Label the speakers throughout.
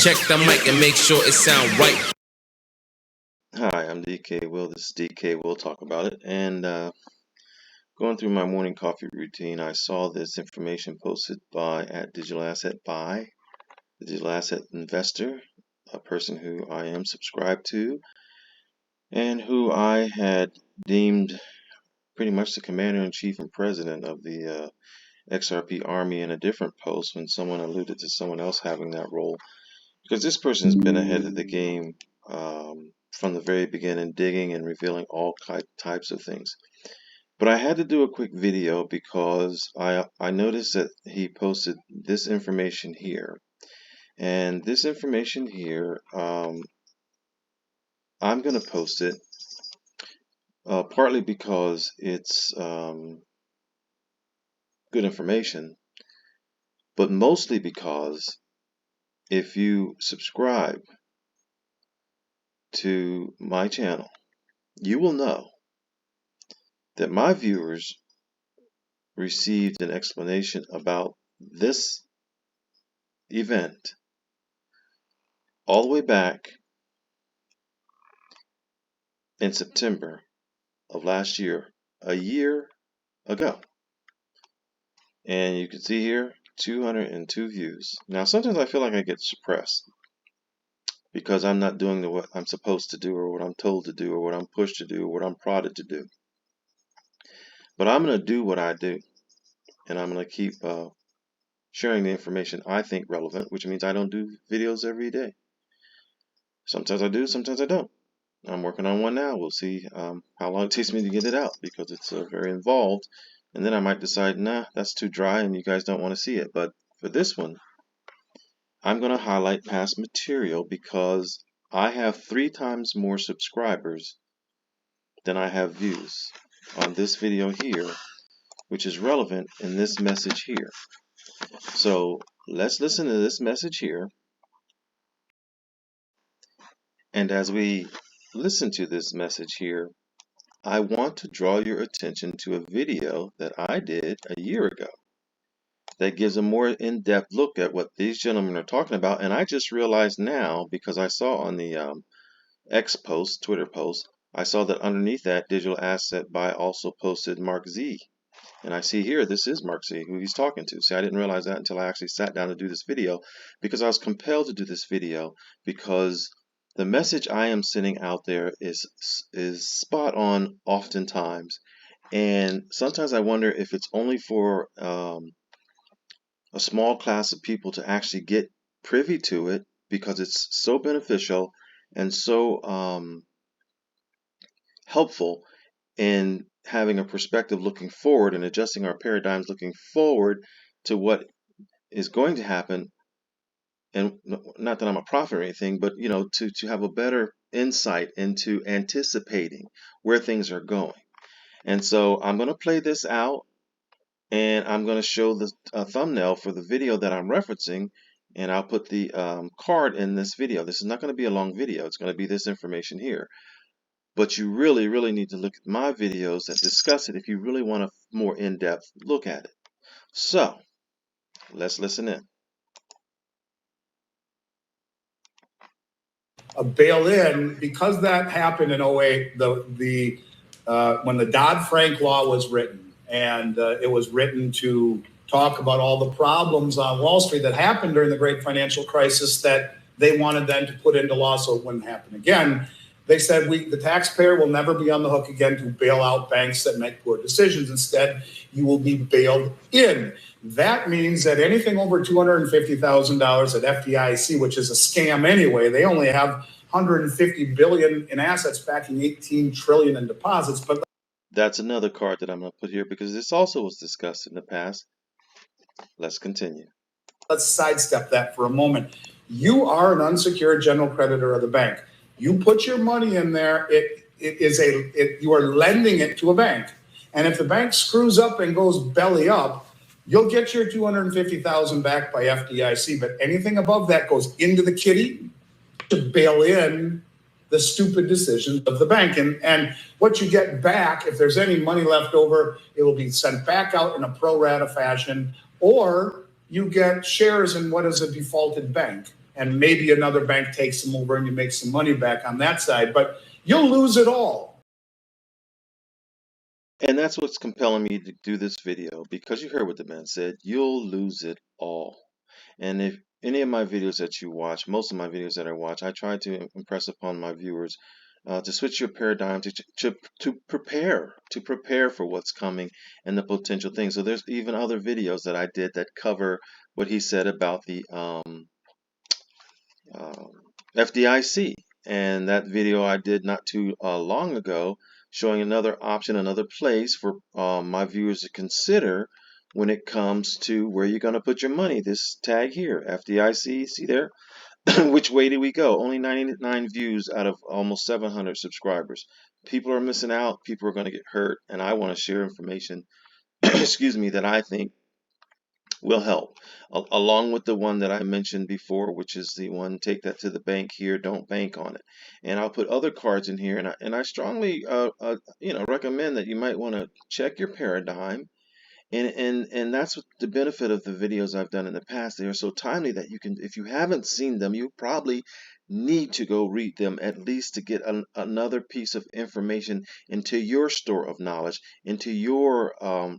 Speaker 1: Check the mic and make sure it sound right.
Speaker 2: Hi, I'm DK Will. This is DK Will Talk About It. And going through my morning coffee routine, I saw this information posted by at Digital Asset Buy, the Digital Asset Investor, a person who I am subscribed to, and who I had deemed pretty much the commander-in-chief and president of the XRP Army in a different post when someone alluded to someone else having that role. Because this person's been ahead of the game from the very beginning, digging and revealing all types of things. But I had to do a quick video because I noticed that he posted this information here. And this information here, I'm going to post it partly because it's good information, but mostly because if you subscribe to my channel, you will know that my viewers received an explanation about this event all the way back in September of last year, a year ago. And you can see here 202 views. Now sometimes I feel like I get suppressed because I'm not doing what I'm supposed to do, or what I'm told to do, or what I'm pushed to do, or what I'm prodded to do. But I'm going to do what I do, and I'm going to keep sharing the information I think relevant, which means I don't do videos every day. Sometimes I do, sometimes I don't. I'm working on one now. We'll see how long it takes me to get it out, because it's very involved. And then I might decide, nah, that's too dry and you guys don't want to see it. But for this one, I'm going to highlight past material because I have 3 times more subscribers than I have views on this video here, which is relevant in this message here. So let's listen to this message here. And as we listen to this message here, I want to draw your attention to a video that I did a year ago that gives a more in-depth look at what these gentlemen are talking about. And I just realized now, because I saw on the X post, Twitter post, I saw that underneath that, Digital Asset Buy also posted Mark Z. And I see here, this is Mark Z, who he's talking to. See, I didn't realize that until I actually sat down to do this video, because I was compelled to do this video because the message I am sending out there is spot on oftentimes. And sometimes I wonder if it's only for a small class of people to actually get privy to it, because it's so beneficial and so helpful in having a perspective looking forward and adjusting our paradigms looking forward to what is going to happen. And not that I'm a prophet or anything, but to have a better insight into anticipating where things are going. And so I'm going to play this out, and I'm going to show the thumbnail for the video that I'm referencing, and I'll put the card in this video. This is not going to be a long video. It's going to be this information here. But you really, really need to look at my videos that discuss it if you really want a more in-depth look at it. So let's listen in.
Speaker 3: A bail-in, because that happened in 08, when the Dodd-Frank law was written, and it was written to talk about all the problems on Wall Street that happened during the great financial crisis that they wanted then to put into law so it wouldn't happen again. They said the taxpayer will never be on the hook again to bail out banks that make poor decisions. Instead, you will be bailed in. That means that anything over $250,000 at FDIC, which is a scam anyway, they only have $150 billion in assets backing $18 trillion in deposits. But
Speaker 2: that's another card that I'm going to put here because this also was discussed in the past. Let's continue.
Speaker 3: Let's sidestep that for a moment. You are an unsecured general creditor of the bank. You put your money in there, you are lending it to a bank. And if the bank screws up and goes belly up, you'll get your $250,000 back by FDIC. But anything above that goes into the kitty to bail in the stupid decisions of the bank. And what you get back, if there's any money left over, it will be sent back out in a pro rata fashion, or you get shares in what is a defaulted bank. and maybe another bank takes them over and you make some money back on that side, but you'll lose it all.
Speaker 2: And that's what's compelling me to do this video, because you heard what the man said. You'll lose it all. And if any of my videos that you watch, most of my videos that I watch, I try to impress upon my viewers to switch your paradigm to prepare for what's coming and the potential things. So there's even other videos that I did that cover what he said about the FDIC, and that video I did not too long ago, showing another option, another place for my viewers to consider when it comes to where you're going to put your money. This tag here, FDIC, see there? Which way do we go? Only 99 views out of almost 700 subscribers. People are missing out. People are going to get hurt, and I want to share information, excuse me, that I think will help, along with the one that I mentioned before, which is the one, take that to the bank here, don't bank on it. And I'll put other cards in here, and I strongly recommend that you might want to check your paradigm. And that's what the benefit of the videos I've done in the past. They are so timely that you can, if you haven't seen them, you probably need to go read them, at least to get another piece of information into your store of knowledge, into your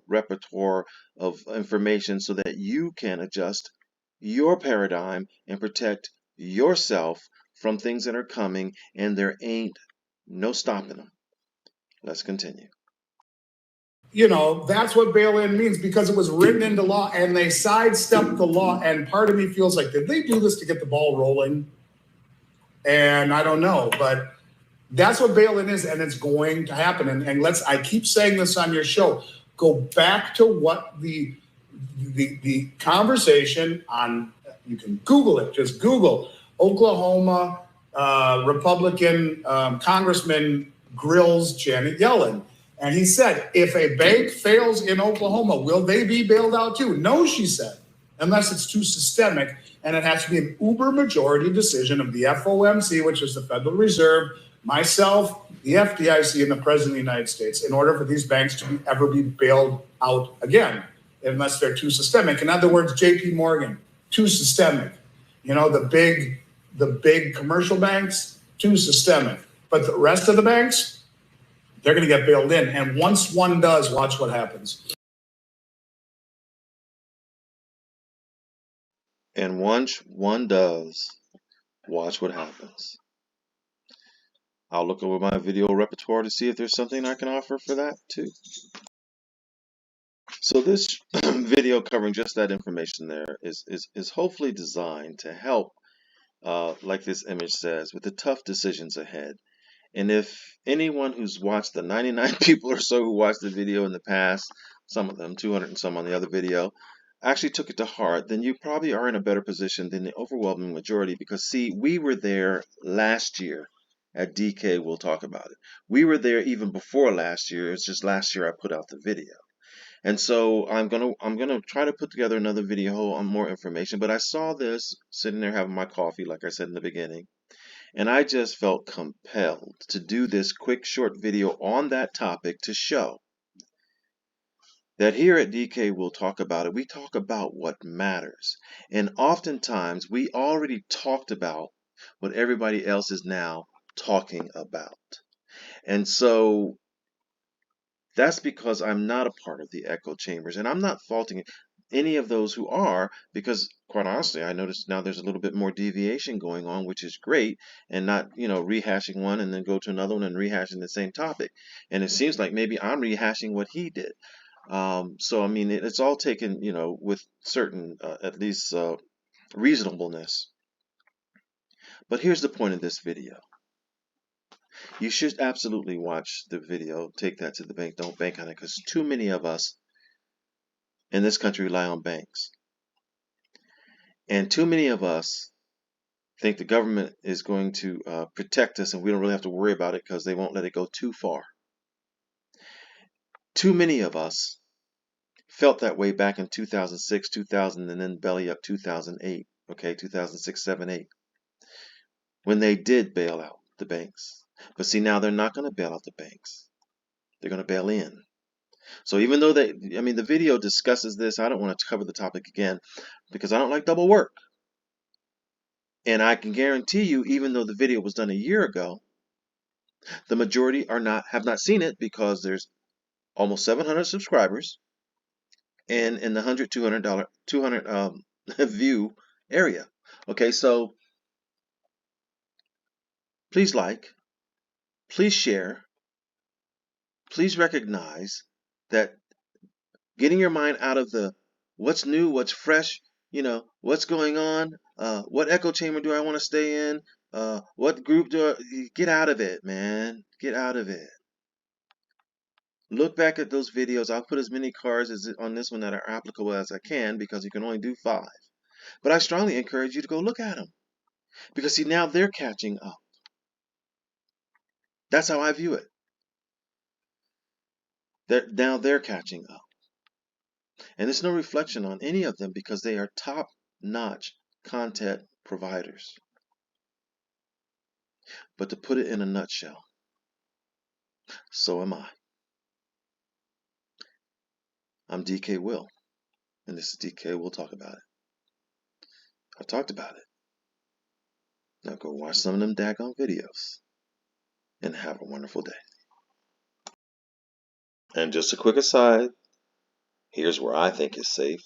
Speaker 2: repertoire of information, so that you can adjust your paradigm and protect yourself from things that are coming, and there ain't no stopping them. Let's continue.
Speaker 3: That's what bail-in means, because it was written into law and they sidestepped the law. And part of me feels like, did they do this to get the ball rolling? And I don't know, but that's what bail-in is, and it's going to happen. And I keep saying this on your show, go back to what the conversation on, you can Google it, just Google Oklahoma Republican Congressman grills Janet Yellen. And he said, if a bank fails in Oklahoma, will they be bailed out too? No, she said, unless it's too systemic, and it has to be an uber majority decision of the FOMC, which is the Federal Reserve, myself, the FDIC, and the President of the United States, in order for these banks to ever be bailed out again, unless they're too systemic. In other words, JP Morgan, too systemic. The big commercial banks, too systemic. But the rest of the banks, they're going to get bailed in. And once one does, watch what happens.
Speaker 2: And once one does, watch what happens. I'll look over my video repertoire to see if there's something I can offer for that too. So this video covering just that information there is hopefully designed to help, like this image says, with the tough decisions ahead. And if anyone who's watched the 99 people or so who watched the video in the past, some of them, 200 and some on the other video, actually took it to heart, then you probably are in a better position than the overwhelming majority. Because see, we were there last year at DK. We'll talk about it. We were there even before last year. It's just last year I put out the video. And so I'm gonna try to put together another video on more information. But I saw this sitting there having my coffee, like I said in the beginning. And I just felt compelled to do this quick short video on that topic to show that here at DK we'll talk about it. We talk about what matters. And oftentimes we already talked about what everybody else is now talking about. And so that's because I'm not a part of the echo chambers. And I'm not faulting any of those who are, because quite honestly, I noticed now there's a little bit more deviation going on, which is great, and not, rehashing one and then go to another one and rehashing the same topic. And it seems like maybe I'm rehashing what he did. So I mean, it's all taken, with certain, at least, reasonableness. But here's the point of this video. You should absolutely watch the video, Take That to the Bank, Don't Bank on It, because too many of us in this country rely on banks. And too many of us think the government is going to protect us and we don't really have to worry about it because they won't let it go too far. Too many of us felt that way back in 2006, 2000, and then belly up 2008, 2006, 7, 8, when they did bail out the banks. But see, now they're not going to bail out the banks. They're going to bail in. So even though the video discusses this, I don't want to cover the topic again because I don't like double work. And I can guarantee you, even though the video was done a year ago, the majority have not seen it because there's almost 700 subscribers and in the $100, $200 view area. Okay, so please like, please share, please recognize that getting your mind out of the what's new, what's fresh, what's going on, what echo chamber do I want to stay in, what group get out of it, man. Get out of it. Look back at those videos. I'll put as many cards on this one that are applicable as I can because you can only do 5. But I strongly encourage you to go look at them because see, now they're catching up. That's how I view it. Now they're catching up. And it's no reflection on any of them because they are top-notch content providers. But to put it in a nutshell, so am I. I'm DK Will, and this is DK Will Talk About It. I've talked about it. Now go watch some of them daggone videos and have a wonderful day. And just a quick aside, here's where I think is safe.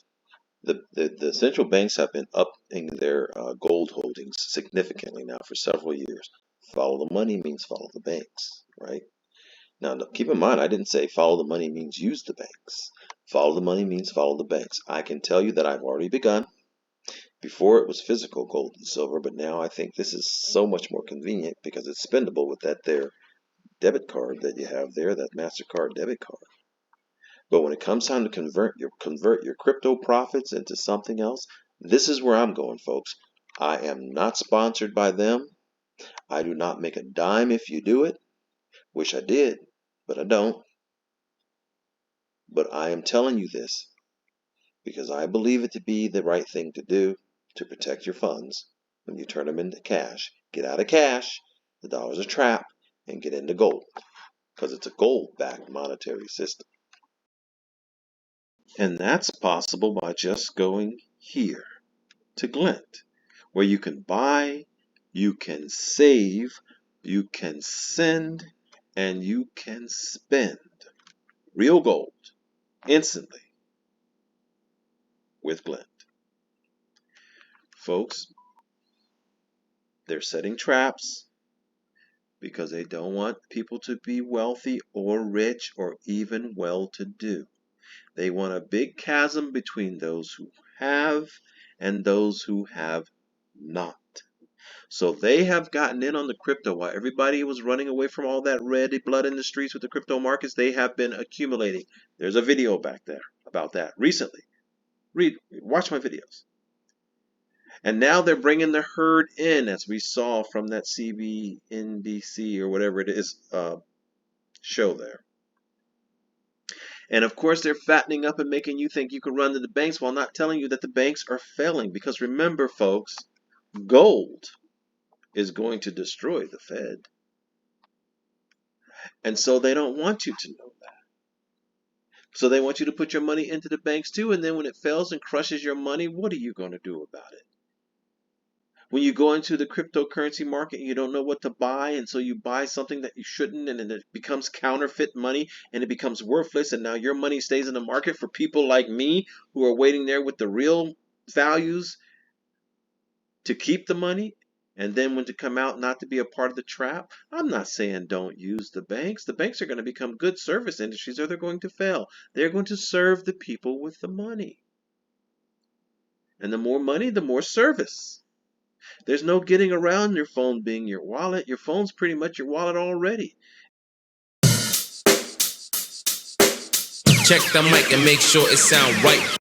Speaker 2: The central banks have been upping their gold holdings significantly now for several years. Follow the money means follow the banks, right? Now, keep in mind, I didn't say follow the money means use the banks. Follow the money means follow the banks. I can tell you that I've already begun. Before it was physical gold and silver, but now I think this is so much more convenient because it's spendable with that there debit card that you have there, that MasterCard debit card. But when it comes time to convert your crypto profits into something else, this is where I'm going, folks. I am not sponsored by them. I do not make a dime if you do it. Wish I did, but I don't. But I am telling you this because I believe it to be the right thing to do to protect your funds when you turn them into cash. Get out of cash, the dollar's a trap, and get into gold because it's a gold-backed monetary system. And that's possible by just going here to Glint, where you can buy, you can save, you can send, and you can spend real gold instantly with Glint. Folks, they're setting traps because they don't want people to be wealthy or rich or even well-to-do. They want a big chasm between those who have and those who have not. So they have gotten in on the crypto while everybody was running away from all that red blood in the streets with the crypto markets. They have been accumulating. There's a video back there about that recently. Watch my videos. And now they're bringing the herd in, as we saw from that CBNBC or whatever it is show there. And of course, they're fattening up and making you think you can run to the banks while not telling you that the banks are failing. Because remember, folks, gold is going to destroy the Fed. And so they don't want you to know that. So they want you to put your money into the banks too. And then when it fails and crushes your money, what are you going to do about it? When you go into the cryptocurrency market and you don't know what to buy, and so you buy something that you shouldn't, and then it becomes counterfeit money and it becomes worthless, and now your money stays in the market for people like me who are waiting there with the real values to keep the money, and then when to come out not to be a part of the trap. I'm not saying don't use the banks. The banks are going to become good service industries or they're going to fail. They're going to serve the people with the money. And the more money, the more service. There's no getting around your phone being your wallet. Your phone's pretty much your wallet already.
Speaker 1: Check the mic and make sure it sound right.